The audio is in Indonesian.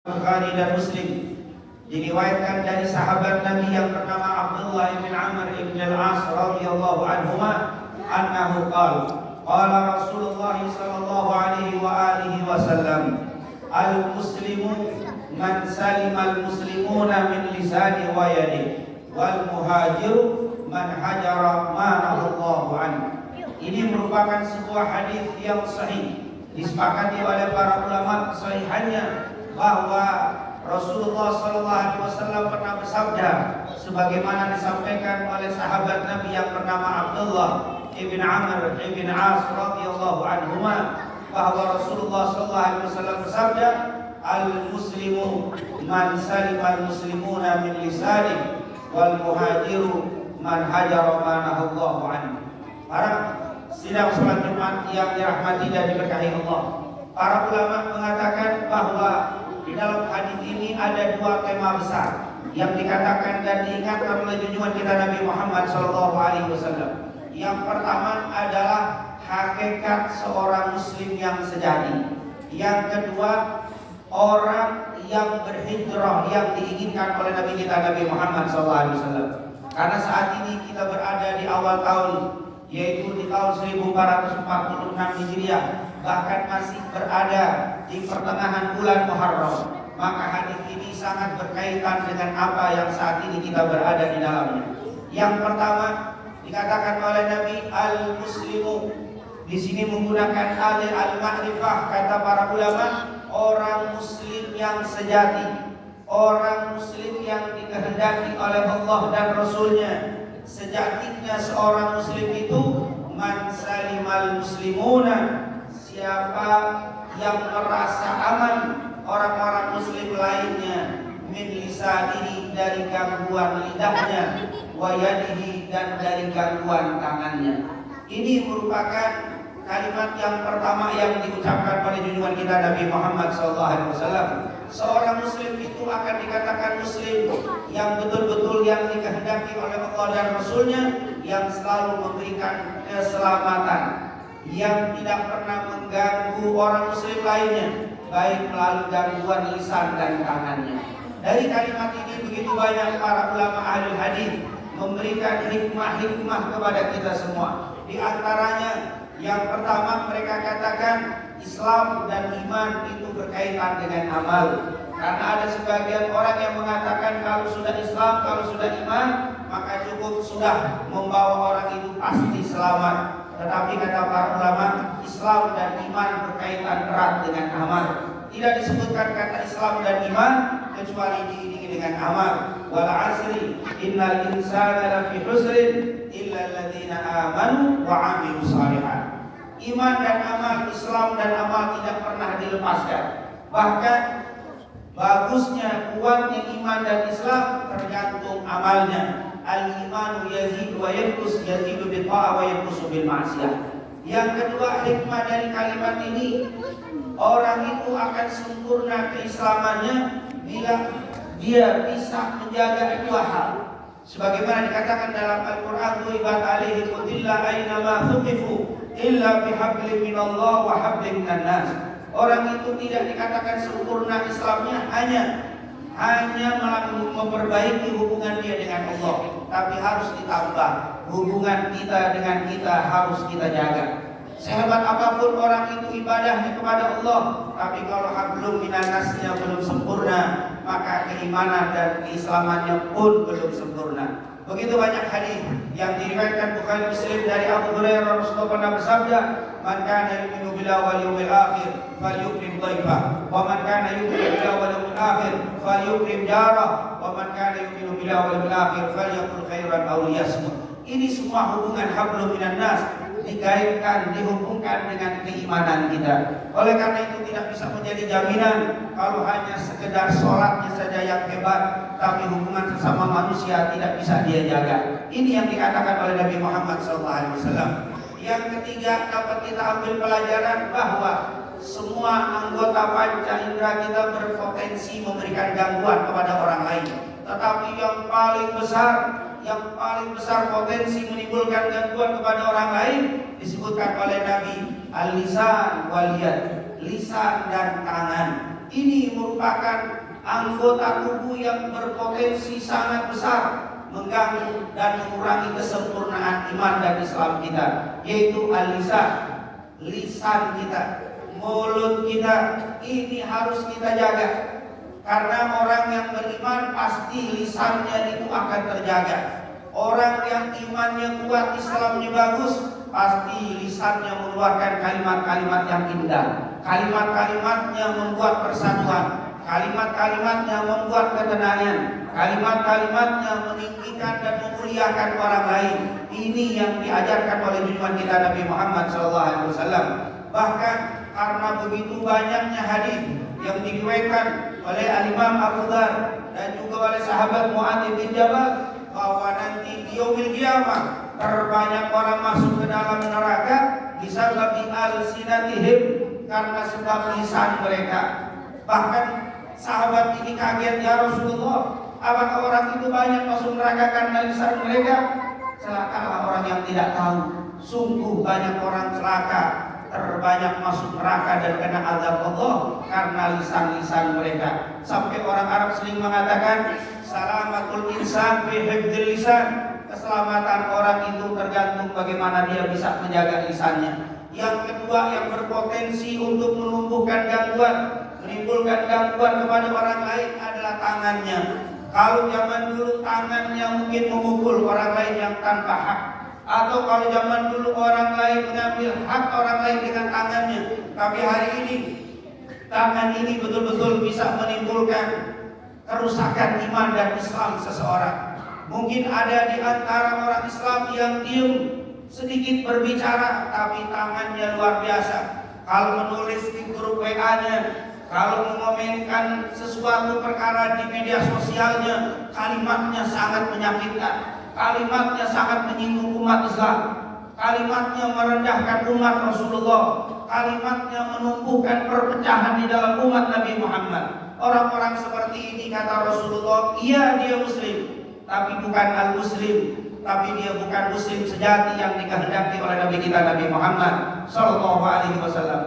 Bukhari dan Muslim diriwayatkan dari sahabat Nabi yang bernama Abdullah bin Amr bin Al-As radhiyallahu anhuma annahu qala Rasulullah sallallahu alaihi wa alihi wasallam al-muslimu man salima al-muslimuna min lisani wa yadihi wal muhajiru man hajara ma nahallahu anhu. Ini merupakan sebuah hadis yang sahih, disepakati oleh para ulama sahihannya bahwa Rasulullah SAW pernah bersabda sebagaimana disampaikan oleh sahabat Nabi yang bernama Abdullah ibn Amr ibn As radhiyallahu anhuma, bahwa Rasulullah SAW bersabda, al-muslimu man salima al-muslimuna min lisani wal muhajiru man hajara ma nahallahu anhu. Para sidang salat Jumat yang dirahmati dan diberkahi Allah, para ulama mengatakan bahwa di dalam hadis ini ada dua tema besar yang dikatakan dan diingatkan oleh junjungan kita Nabi Muhammad SAW. Yang pertama adalah hakikat seorang muslim yang sejati. Yang kedua, orang yang berhijrah yang diinginkan oleh Nabi kita Nabi Muhammad SAW. Karena saat ini kita berada di awal tahun, yaitu di tahun 1446 Hijriah, bahkan masih berada di pertengahan bulan Muharram. Maka hadis ini sangat berkaitan dengan apa yang saat ini kita berada di dalamnya. Yang pertama dikatakan oleh Nabi al-muslimu, di sini menggunakan al-ma'rifah, kata para ulama, orang muslim yang sejati, orang muslim yang dikehendaki oleh Allah dan Rasulnya. Sejatinya seorang muslim itu man salimal muslimuna, siapa yang merasa aman orang-orang muslim lainnya min lisanihi, dari gangguan lidahnya, wa yadihi, dan dari gangguan tangannya. Ini merupakan kalimat yang pertama yang diucapkan oleh junjungan kita Nabi Muhammad SAW. Seorang muslim itu akan dikatakan muslim yang betul-betul yang dikehendaki oleh Allah dan Rasulnya, yang selalu memberikan keselamatan, yang tidak pernah mengganggu orang muslim lainnya, baik melalui gangguan lisan dan tangannya. Dari kalimat ini begitu banyak para ulama ahli hadis memberikan hikmah-hikmah kepada kita semua. Di antaranya yang pertama, mereka katakan Islam dan iman itu berkaitan dengan amal. Karena ada sebagian orang yang mengatakan kalau sudah Islam, kalau sudah iman, maka cukup sudah membawa orang itu pasti selamat. Tetapi kata para ulama, Islam dan iman berkaitan erat dengan amal. Tidak disebutkan kata Islam dan iman kecuali diiringi dengan amal. Wal asri innal insana lafi husrin illa alladziina amanu wa 'amilus shalihat. Iman dan amal, Islam dan amal tidak pernah dilepaskan. Bahkan bagusnya, kuatnya iman dan Islam tergantung amalnya. Al-imanu yazidu wa yanqus, yazidu bil ta'ah wa yanqusu bil ma'siyah. Yang kedua, hikmah dari kalimat ini, orang itu akan sempurna keislamannya bila dia bisa menjaga dua hal. Sebagaimana dikatakan dalam Al-Quran, "Tuibat alaihi qutilla aina ma thuqifu illa bihablin minallah wa hablin minan nas." Orang itu tidak dikatakan sempurna Islamnya hanya memperbaiki hubungan dia dengan Allah, tapi harus ditambah hubungan kita dengan kita harus kita jaga. Sehebat apapun orang itu ibadahnya kepada Allah, tapi kalau hablum minan nasnya belum sempurna, maka keimanan dan keislamannya pun belum sempurna. Begitu banyak hadis yang diriwayatkan Bukhari Muslim dari Abu Hurairah, Rasulullah pernah bersabda, "Man kana yu'minu billahi wal yawmil akhir falyukrim dhaifah, wa man kana yu'minu billahi wal yawmil akhir falyukrim jarah, wa man kana yu'minu billahi wal yawmil akhir falyaqul khairan aw liyasmut." Ini semua hubungan hablum minan nas dikaitkan, dihubungkan dengan keimanan kita. Oleh karena itu tidak bisa menjadi jaminan kalau hanya sekedar sholatnya saja yang hebat, tapi hubungan sesama manusia tidak bisa dia jaga. Ini yang dikatakan oleh Nabi Muhammad SAW. Yang ketiga, dapat kita ambil pelajaran bahwa semua anggota panca indera kita berpotensi memberikan gangguan kepada orang lain. Tetapi yang paling besar potensi menimbulkan gangguan kepada orang lain disebutkan oleh Nabi al-lisan wal yad, lisan dan tangan. Ini merupakan anggota tubuh yang berpotensi sangat besar mengganggu dan mengurangi kesempurnaan iman dan Islam kita, yaitu al-lisan, lisan kita, mulut kita. Ini harus kita jaga, karena orang yang beriman pasti lisannya itu akan terjaga. Orang yang imannya kuat, Islamnya bagus, pasti lisannya mengeluarkan kalimat-kalimat yang indah. Kalimat-kalimatnya membuat persatuan, kalimat-kalimatnya membuat ketenangan, kalimat-kalimatnya meninggikan dan memuliakan orang lain. Ini yang diajarkan oleh junjungan kita Nabi Muhammad SAW. Bahkan karena begitu banyaknya hadis yang diriwayatkan oleh Al-Imam Abu Dzar dan juga oleh sahabat Muadz bin Jabal, bahwa nanti di yaumil qiyamah terbanyak orang masuk ke dalam neraka disebabkan al-sinatihim, karena sebab lisan mereka. Bahkan sahabat ini kaget, ya Rasulullah, apakah orang itu banyak masuk neraka karena lisan mereka? Celakalah orang yang tidak tahu. Sungguh banyak orang celaka, terbanyak masuk neraka dan kena azab Allah karena lisan-lisan mereka. Sampai orang Arab sering mengatakan, salamatul insan fi hifdzil lisan. Keselamatan orang itu tergantung bagaimana dia bisa menjaga lisannya. Yang kedua yang berpotensi untuk menumbuhkan gangguan, menimbulkan gangguan kepada orang lain adalah tangannya. Kalau zaman dulu tangannya mungkin memukul orang lain yang tanpa hak, atau kalau zaman dulu orang lain mengambil hak orang lain dengan tangannya. Tapi hari ini tangan ini betul-betul bisa menimbulkan kerusakan iman dan Islam seseorang. Mungkin ada di antara orang Islam yang diam, sedikit berbicara, tapi tangannya luar biasa. Kalau menulis di grup WA-nya, kalau mengomenkan sesuatu perkara di media sosialnya, kalimatnya sangat menyakitkan, kalimatnya sangat menyinggung umat Islam, kalimatnya merendahkan umat Rasulullah, kalimatnya menumbuhkan perpecahan di dalam umat Nabi Muhammad. Orang-orang seperti ini, kata Rasulullah, iya dia muslim, tapi bukan al-muslim, tapi dia bukan muslim sejati yang dikehendaki oleh Nabi kita Nabi Muhammad sallallahu alaihi wasallam.